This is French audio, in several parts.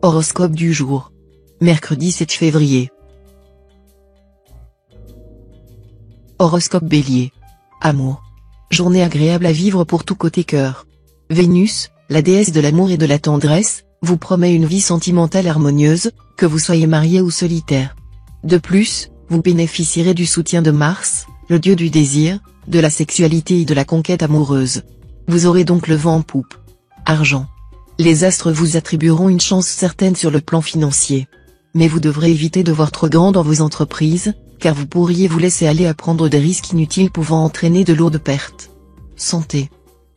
Horoscope du jour. Mercredi 7 février. Horoscope Bélier. Amour. Journée agréable à vivre pour tout côté cœur. Vénus, la déesse de l'amour et de la tendresse, vous promet une vie sentimentale harmonieuse, que vous soyez marié ou solitaire. De plus, vous bénéficierez du soutien de Mars, le dieu du désir, de la sexualité et de la conquête amoureuse. Vous aurez donc le vent en poupe. Argent. Les astres vous attribueront une chance certaine sur le plan financier. Mais vous devrez éviter de voir trop grand dans vos entreprises, car vous pourriez vous laisser aller à prendre des risques inutiles pouvant entraîner de lourdes pertes. Santé.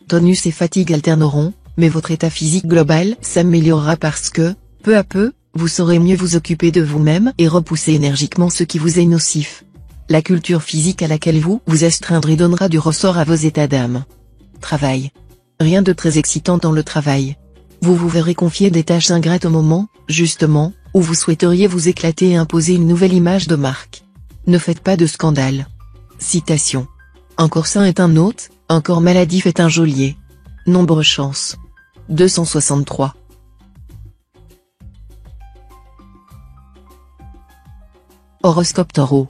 Tonus et fatigue alterneront, mais votre état physique global s'améliorera parce que, peu à peu, vous saurez mieux vous occuper de vous-même et repousser énergiquement ce qui vous est nocif. La culture physique à laquelle vous vous astreindrez donnera du ressort à vos états d'âme. Travail. Rien de très excitant dans le travail. Vous vous verrez confier des tâches ingrates au moment, justement, où vous souhaiteriez vous éclater et imposer une nouvelle image de marque. Ne faites pas de scandale. Citation. Un corps sain est un hôte, un corps maladif est un geôlier. Nombre chance. 263. Horoscope Taureau.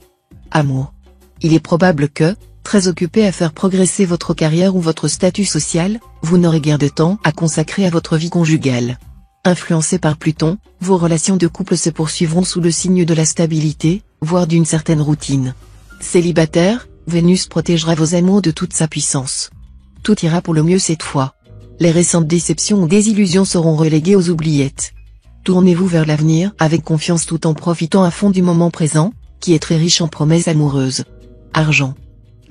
Amour. Il est probable que, très occupé à faire progresser votre carrière ou votre statut social, vous n'aurez guère de temps à consacrer à votre vie conjugale. Influencé par Pluton, vos relations de couple se poursuivront sous le signe de la stabilité, voire d'une certaine routine. Célibataire, Vénus protégera vos amours de toute sa puissance. Tout ira pour le mieux cette fois. Les récentes déceptions ou désillusions seront reléguées aux oubliettes. Tournez-vous vers l'avenir avec confiance tout en profitant à fond du moment présent, qui est très riche en promesses amoureuses. Argent.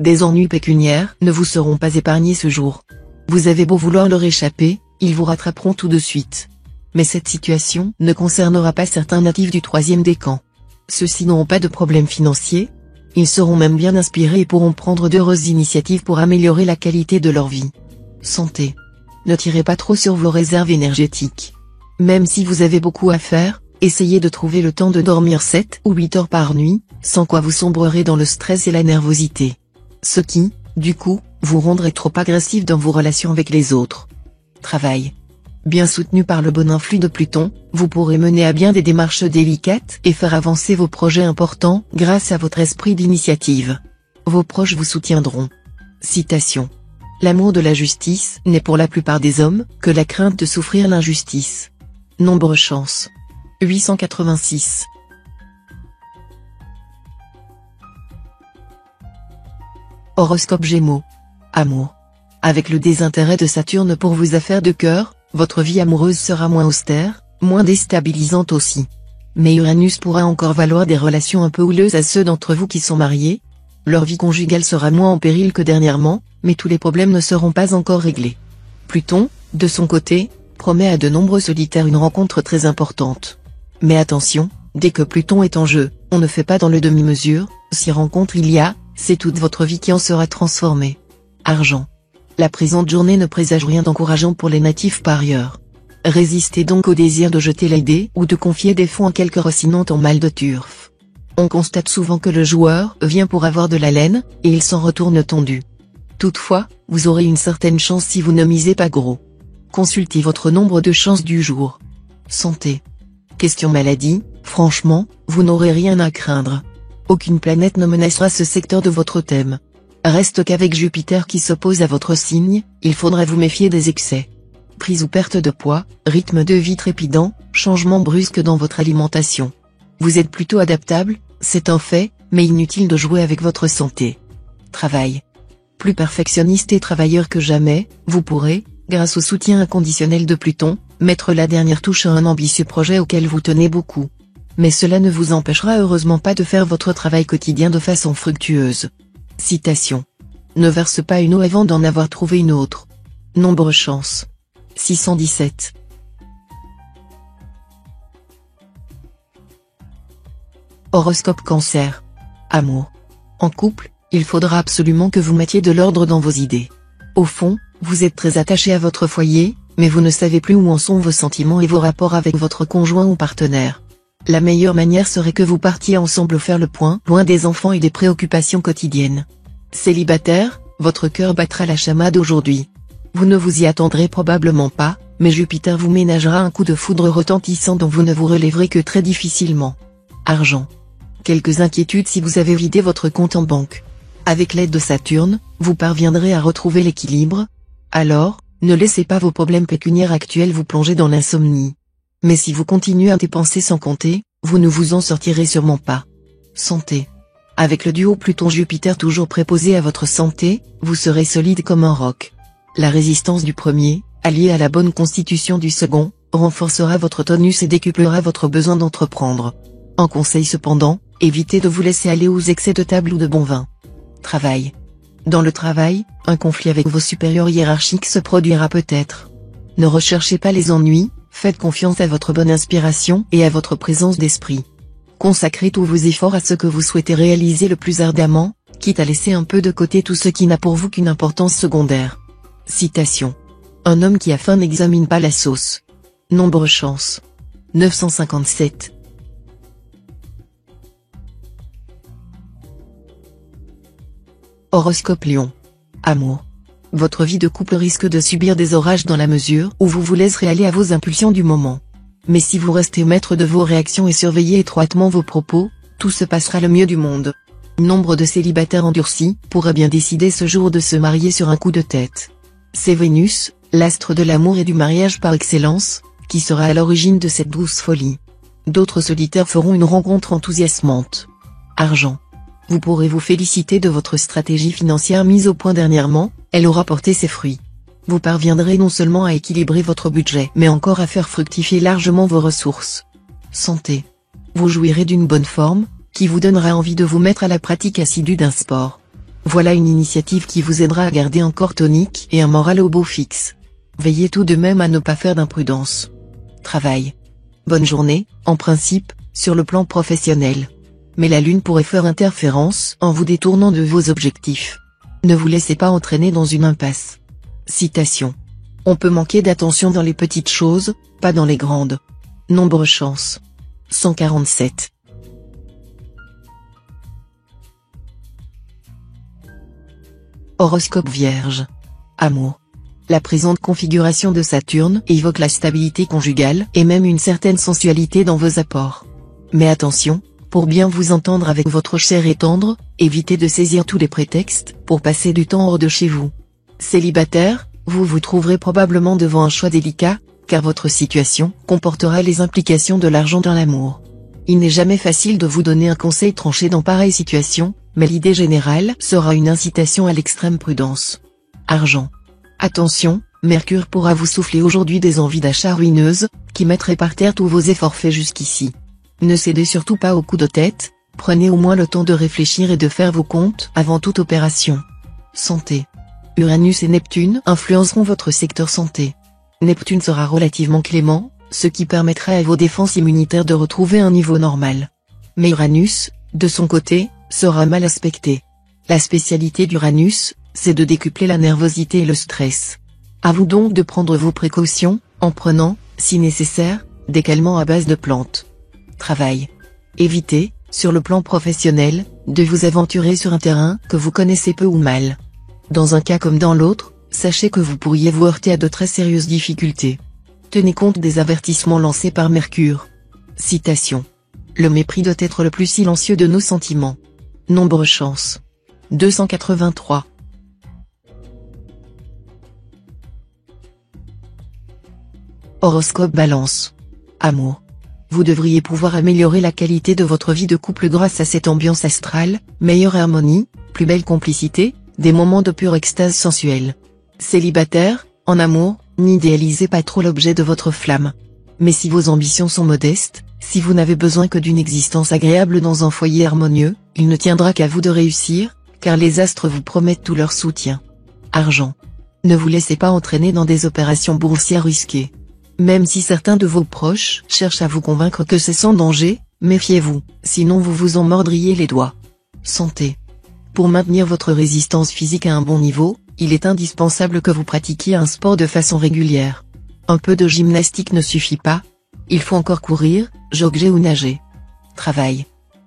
Des ennuis pécuniaires ne vous seront pas épargnés ce jour. Vous avez beau vouloir leur échapper, ils vous rattraperont tout de suite. Mais cette situation ne concernera pas certains natifs du troisième décan. Ceux-ci n'auront pas de problème financier. Ils seront même bien inspirés et pourront prendre d'heureuses initiatives pour améliorer la qualité de leur vie. Santé. Ne tirez pas trop sur vos réserves énergétiques. Même si vous avez beaucoup à faire, essayez de trouver le temps de dormir 7 ou 8 heures par nuit, sans quoi vous sombrerez dans le stress et la nervosité. Ce qui, du coup, vous rendrait trop agressif dans vos relations avec les autres. Travail. Bien soutenu par le bon influx de Pluton, vous pourrez mener à bien des démarches délicates et faire avancer vos projets importants grâce à votre esprit d'initiative. Vos proches vous soutiendront. Citation. L'amour de la justice n'est pour la plupart des hommes que la crainte de souffrir l'injustice. Nombre chance. 886. Horoscope Gémeaux. Amour. Avec le désintérêt de Saturne pour vos affaires de cœur, votre vie amoureuse sera moins austère, moins déstabilisante aussi. Mais Uranus pourra encore valoir des relations un peu houleuses à ceux d'entre vous qui sont mariés. Leur vie conjugale sera moins en péril que dernièrement, mais tous les problèmes ne seront pas encore réglés. Pluton, de son côté, promet à de nombreux solitaires une rencontre très importante. Mais attention, dès que Pluton est en jeu, on ne fait pas dans le demi-mesure, si rencontre il y a, c'est toute votre vie qui en sera transformée. Argent. La présente journée ne présage rien d'encourageant pour les natifs parieurs. Résistez donc au désir de jeter les dés ou de confier des fonds à quelque rossinante en mal de turf. On constate souvent que le joueur vient pour avoir de la laine, et il s'en retourne tondu. Toutefois, vous aurez une certaine chance si vous ne misez pas gros. Consultez votre nombre de chances du jour. Santé. Question maladie, franchement, vous n'aurez rien à craindre. Aucune planète ne menacera ce secteur de votre thème. Reste qu'avec Jupiter qui s'oppose à votre signe, il faudra vous méfier des excès. Prise ou perte de poids, rythme de vie trépidant, changement brusque dans votre alimentation. Vous êtes plutôt adaptable, c'est un fait, mais inutile de jouer avec votre santé. Travail. Plus perfectionniste et travailleur que jamais, vous pourrez, grâce au soutien inconditionnel de Pluton, mettre la dernière touche à un ambitieux projet auquel vous tenez beaucoup. Mais cela ne vous empêchera heureusement pas de faire votre travail quotidien de façon fructueuse. Citation. Ne verse pas une eau avant d'en avoir trouvé une autre. Nombre chance. 617. Horoscope Cancer. Amour. En couple, il faudra absolument que vous mettiez de l'ordre dans vos idées. Au fond, vous êtes très attaché à votre foyer, mais vous ne savez plus où en sont vos sentiments et vos rapports avec votre conjoint ou partenaire. La meilleure manière serait que vous partiez ensemble faire le point, loin des enfants et des préoccupations quotidiennes. Célibataire, votre cœur battra la chamade aujourd'hui. Vous ne vous y attendrez probablement pas, mais Jupiter vous ménagera un coup de foudre retentissant dont vous ne vous relèverez que très difficilement. Argent. Quelques inquiétudes si vous avez vidé votre compte en banque. Avec l'aide de Saturne, vous parviendrez à retrouver l'équilibre. Alors, ne laissez pas vos problèmes pécuniaires actuels vous plonger dans l'insomnie. Mais si vous continuez à dépenser sans compter, vous ne vous en sortirez sûrement pas. Santé. Avec le duo Pluton-Jupiter toujours préposé à votre santé, vous serez solide comme un roc. La résistance du premier, alliée à la bonne constitution du second, renforcera votre tonus et décuplera votre besoin d'entreprendre. En conseil cependant, évitez de vous laisser aller aux excès de table ou de bon vin. Travail. Dans le travail, un conflit avec vos supérieurs hiérarchiques se produira peut-être. Ne recherchez pas les ennuis, faites confiance à votre bonne inspiration et à votre présence d'esprit. Consacrez tous vos efforts à ce que vous souhaitez réaliser le plus ardemment, quitte à laisser un peu de côté tout ce qui n'a pour vous qu'une importance secondaire. Citation. Un homme qui a faim n'examine pas la sauce. Nombre chance. 957. Horoscope Lion. Amour. Votre vie de couple risque de subir des orages dans la mesure où vous vous laisserez aller à vos impulsions du moment. Mais si vous restez maître de vos réactions et surveillez étroitement vos propos, tout se passera le mieux du monde. Nombre de célibataires endurcis pourraient bien décider ce jour de se marier sur un coup de tête. C'est Vénus, l'astre de l'amour et du mariage par excellence, qui sera à l'origine de cette douce folie. D'autres solitaires feront une rencontre enthousiasmante. Argent. Vous pourrez vous féliciter de votre stratégie financière mise au point dernièrement, elle aura porté ses fruits. Vous parviendrez non seulement à équilibrer votre budget mais encore à faire fructifier largement vos ressources. Santé. Vous jouirez d'une bonne forme, qui vous donnera envie de vous mettre à la pratique assidue d'un sport. Voilà une initiative qui vous aidera à garder un corps tonique et un moral au beau fixe. Veillez tout de même à ne pas faire d'imprudence. Travail. Bonne journée, en principe, sur le plan professionnel. Mais la lune pourrait faire interférence en vous détournant de vos objectifs. Ne vous laissez pas entraîner dans une impasse. Citation. On peut manquer d'attention dans les petites choses, pas dans les grandes. Nombre chance. 147. Horoscope Vierge. Amour. La présente configuration de Saturne évoque la stabilité conjugale et même une certaine sensualité dans vos apports. Mais attention, pour bien vous entendre avec votre cher et tendre, évitez de saisir tous les prétextes pour passer du temps hors de chez vous. Célibataire, vous vous trouverez probablement devant un choix délicat, car votre situation comportera les implications de l'argent dans l'amour. Il n'est jamais facile de vous donner un conseil tranché dans pareille situation, mais l'idée générale sera une incitation à l'extrême prudence. Argent. Attention, Mercure pourra vous souffler aujourd'hui des envies d'achat ruineuses, qui mettraient par terre tous vos efforts faits jusqu'ici. Ne cédez surtout pas aux coups de tête, prenez au moins le temps de réfléchir et de faire vos comptes avant toute opération. Santé. Uranus et Neptune influenceront votre secteur santé. Neptune sera relativement clément, ce qui permettra à vos défenses immunitaires de retrouver un niveau normal. Mais Uranus, de son côté, sera mal aspecté. La spécialité d'Uranus, c'est de décupler la nervosité et le stress. À vous donc de prendre vos précautions, en prenant, si nécessaire, des calmants à base de plantes. Travail. Évitez, sur le plan professionnel, de vous aventurer sur un terrain que vous connaissez peu ou mal. Dans un cas comme dans l'autre, sachez que vous pourriez vous heurter à de très sérieuses difficultés. Tenez compte des avertissements lancés par Mercure. Citation. Le mépris doit être le plus silencieux de nos sentiments. Nombre chance. 283. Horoscope Balance. Amour. Vous devriez pouvoir améliorer la qualité de votre vie de couple grâce à cette ambiance astrale, meilleure harmonie, plus belle complicité, des moments de pure extase sensuelle. Célibataire, en amour, n'idéalisez pas trop l'objet de votre flamme. Mais si vos ambitions sont modestes, si vous n'avez besoin que d'une existence agréable dans un foyer harmonieux, il ne tiendra qu'à vous de réussir, car les astres vous promettent tout leur soutien. Argent. Ne vous laissez pas entraîner dans des opérations boursières risquées. Même si certains de vos proches cherchent à vous convaincre que c'est sans danger, méfiez-vous, sinon vous vous en mordriez les doigts. Santé. Pour maintenir votre résistance physique à un bon niveau, il est indispensable que vous pratiquiez un sport de façon régulière. Un peu de gymnastique ne suffit pas. Il faut encore courir, jogger ou nager. Travail.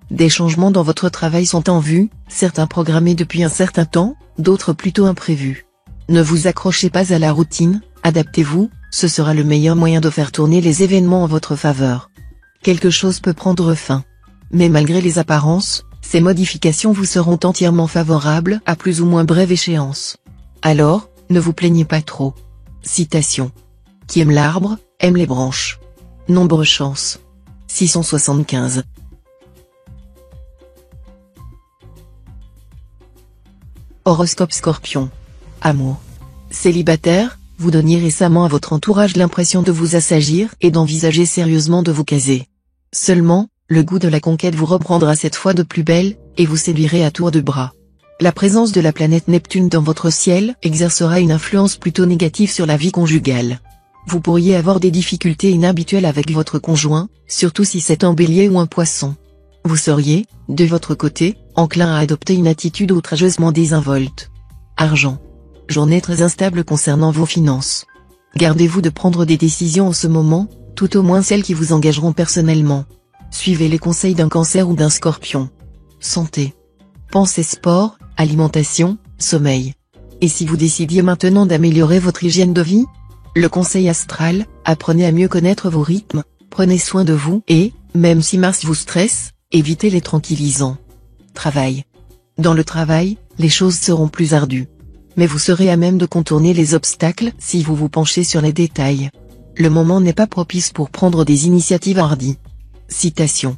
Des changements dans votre travail sont en vue, certains programmés depuis un certain temps, d'autres plutôt imprévus. Ne vous accrochez pas à la routine, adaptez-vous, Ce sera le meilleur moyen de faire tourner les événements en votre faveur. Quelque chose peut prendre fin. Mais malgré les apparences, ces modifications vous seront entièrement favorables à plus ou moins brève échéance. Alors, ne vous plaignez pas trop. Citation. Qui aime l'arbre, aime les branches. Nombre chance. 675. Horoscope Scorpion. Amour. Célibataire, vous donniez récemment à votre entourage l'impression de vous assagir et d'envisager sérieusement de vous caser. Seulement, le goût de la conquête vous reprendra cette fois de plus belle, et vous séduirez à tour de bras. La présence de la planète Neptune dans votre ciel exercera une influence plutôt négative sur la vie conjugale. Vous pourriez avoir des difficultés inhabituelles avec votre conjoint, surtout si c'est un bélier ou un poisson. Vous seriez, de votre côté, enclin à adopter une attitude outrageusement désinvolte. Argent. Journée très instable concernant vos finances. Gardez-vous de prendre des décisions en ce moment, tout au moins celles qui vous engageront personnellement. Suivez les conseils d'un Cancer ou d'un Scorpion. Santé. Pensée sport, alimentation, sommeil. Et si vous décidiez maintenant d'améliorer votre hygiène de vie? Le conseil astral, apprenez à mieux connaître vos rythmes, prenez soin de vous et, même si Mars vous stresse, évitez les tranquillisants. Travail. Dans le travail, les choses seront plus ardues. Mais vous serez à même de contourner les obstacles si vous vous penchez sur les détails. Le moment n'est pas propice pour prendre des initiatives hardies. Citation.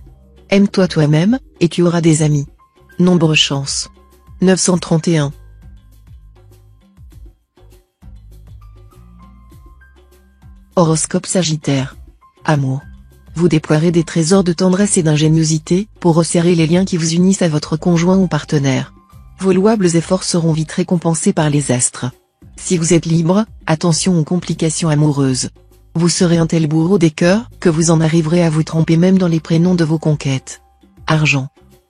Aime-toi toi-même, et tu auras des amis. Nombre chance. 931. Horoscope Sagittaire. Amour. Vous déploierez des trésors de tendresse et d'ingéniosité pour resserrer les liens qui vous unissent à votre conjoint ou partenaire. Vos louables efforts seront vite récompensés par les astres. Si vous êtes libre, attention aux complications amoureuses. Vous serez un tel bourreau des cœurs que vous en arriverez à vous tromper même dans les prénoms de vos conquêtes. Argent.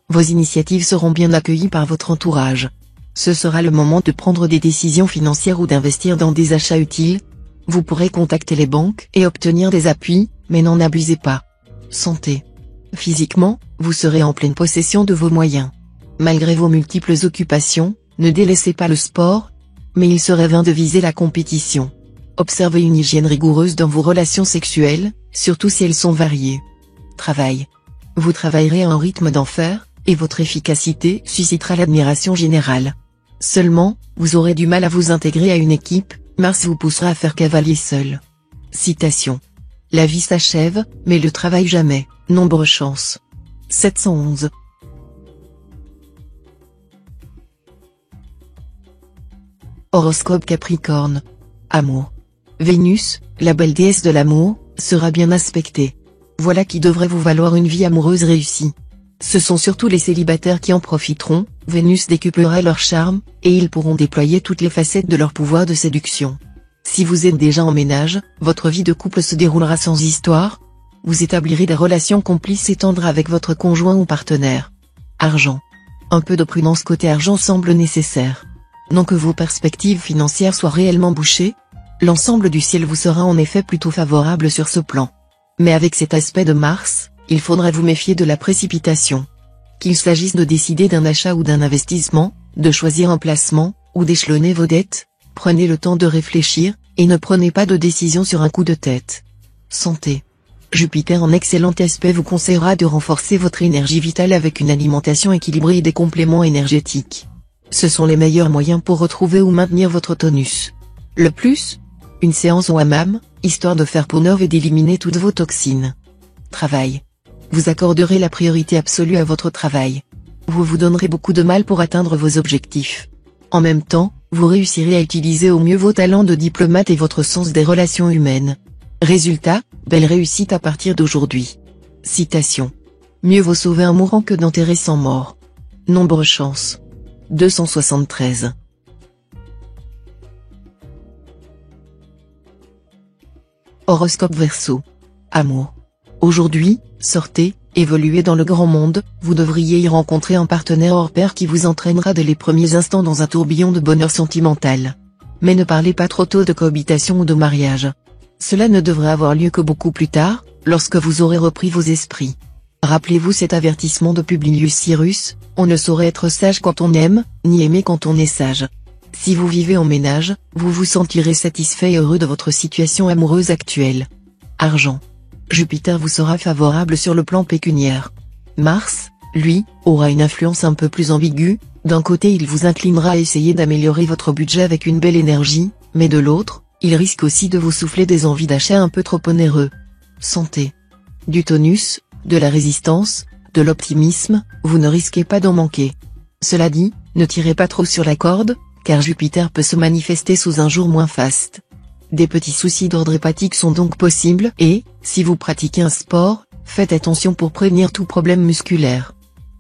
Vos initiatives seront bien accueillies par votre entourage. Ce sera le moment de prendre des décisions financières ou d'investir dans des achats utiles. Vous pourrez contacter les banques et obtenir des appuis, mais n'en abusez pas. Santé. Physiquement, vous serez en pleine possession de vos moyens. Malgré vos multiples occupations, ne délaissez pas le sport, mais il serait vain de viser la compétition. Observez une hygiène rigoureuse dans vos relations sexuelles, surtout si elles sont variées. Travail. Vous travaillerez à un rythme d'enfer, et votre efficacité suscitera l'admiration générale. Seulement, vous aurez du mal à vous intégrer à une équipe, Mars vous poussera à faire cavalier seul. Citation. La vie s'achève, mais le travail jamais. Nombre chance. 711. Horoscope Capricorne. Amour. Vénus, la belle déesse de l'amour, sera bien aspectée. Voilà qui devrait vous valoir une vie amoureuse réussie. Ce sont surtout les célibataires qui en profiteront, Vénus décuplera leur charme, et ils pourront déployer toutes les facettes de leur pouvoir de séduction. Si vous êtes déjà en ménage, votre vie de couple se déroulera sans histoire. Vous établirez des relations complices et tendres avec votre conjoint ou partenaire. Argent. Un peu de prudence côté argent semble nécessaire. Non que vos perspectives financières soient réellement bouchées, l'ensemble du ciel vous sera en effet plutôt favorable sur ce plan. Mais avec cet aspect de Mars, il faudra vous méfier de la précipitation. Qu'il s'agisse de décider d'un achat ou d'un investissement, de choisir un placement, ou d'échelonner vos dettes, prenez le temps de réfléchir, et ne prenez pas de décision sur un coup de tête. Santé. Jupiter en excellent aspect vous conseillera de renforcer votre énergie vitale avec une alimentation équilibrée et des compléments énergétiques. Ce sont les meilleurs moyens pour retrouver ou maintenir votre tonus. Le plus, une séance au hammam, histoire de faire peau neuve et d'éliminer toutes vos toxines. Travail. Vous accorderez la priorité absolue à votre travail. Vous vous donnerez beaucoup de mal pour atteindre vos objectifs. En même temps, vous réussirez à utiliser au mieux vos talents de diplomate et votre sens des relations humaines. Résultat, belle réussite à partir d'aujourd'hui. Citation. Mieux vaut sauver un mourant que d'enterrer sans mort. Nombre chance. 273. Horoscope Verseau. Amour. Aujourd'hui, sortez, évoluez dans le grand monde, vous devriez y rencontrer un partenaire hors pair qui vous entraînera dès les premiers instants dans un tourbillon de bonheur sentimental. Mais ne parlez pas trop tôt de cohabitation ou de mariage. Cela ne devrait avoir lieu que beaucoup plus tard, lorsque vous aurez repris vos esprits. Rappelez-vous cet avertissement de Publius Cyrus, on ne saurait être sage quand on aime, ni aimer quand on est sage. Si vous vivez en ménage, vous vous sentirez satisfait et heureux de votre situation amoureuse actuelle. Argent. Jupiter vous sera favorable sur le plan pécuniaire. Mars, lui, aura une influence un peu plus ambiguë. D'un côté il vous inclinera à essayer d'améliorer votre budget avec une belle énergie, mais de l'autre, il risque aussi de vous souffler des envies d'achat un peu trop onéreux. Santé. Du tonus, de la résistance, de l'optimisme, vous ne risquez pas d'en manquer. Cela dit, ne tirez pas trop sur la corde, car Jupiter peut se manifester sous un jour moins faste. Des petits soucis d'ordre hépatique sont donc possibles et, si vous pratiquez un sport, faites attention pour prévenir tout problème musculaire.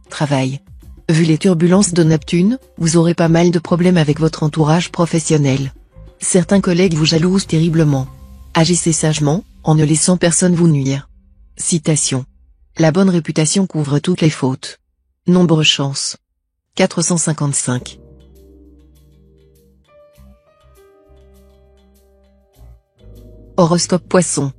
Travail. Vu les turbulences de Neptune, vous aurez pas mal de problèmes avec votre entourage professionnel. Certains collègues vous jalousent terriblement. Agissez sagement, en ne laissant personne vous nuire. Citation. La bonne réputation couvre toutes les fautes. Nombre chance. 455. Horoscope Poisson.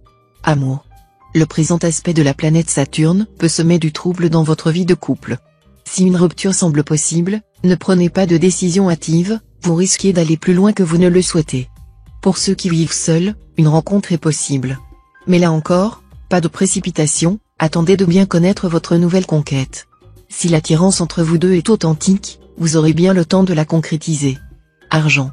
Amour. Le présent aspect de la planète Saturne peut semer du trouble dans votre vie de couple. Si une rupture semble possible, ne prenez pas de décision hâtive, vous risquez d'aller plus loin que vous ne le souhaitez. Pour ceux qui vivent seuls, une rencontre est possible. Mais là encore, pas de précipitation, attendez de bien connaître votre nouvelle conquête. Si l'attirance entre vous deux est authentique, vous aurez bien le temps de la concrétiser. Argent.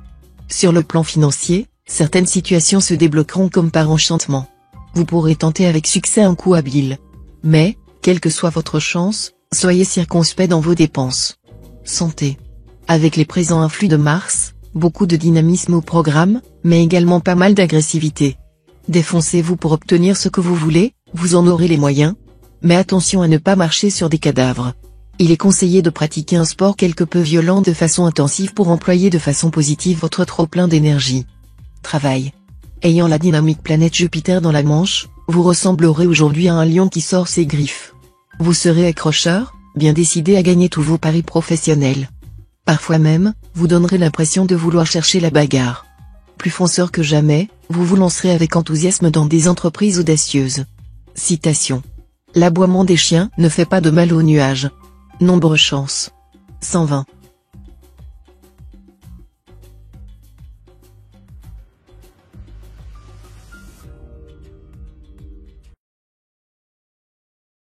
Sur le plan financier, certaines situations se débloqueront comme par enchantement. Vous pourrez tenter avec succès un coup habile. Mais, quelle que soit votre chance, soyez circonspect dans vos dépenses. Santé. Avec les présents influx de Mars, beaucoup de dynamisme au programme, mais également pas mal d'agressivité. Défoncez-vous pour obtenir ce que vous voulez, vous en aurez les moyens. Mais attention à ne pas marcher sur des cadavres. Il est conseillé de pratiquer un sport quelque peu violent de façon intensive pour employer de façon positive votre trop-plein d'énergie. Travail. Ayant la dynamique planète Jupiter dans la Manche, vous ressemblerez aujourd'hui à un lion qui sort ses griffes. Vous serez accrocheur, bien décidé à gagner tous vos paris professionnels. Parfois même, vous donnerez l'impression de vouloir chercher la bagarre. Plus fonceur que jamais, vous vous lancerez avec enthousiasme dans des entreprises audacieuses. Citation. L'aboiement des chiens ne fait pas de mal aux nuages. Nombre chance. 120.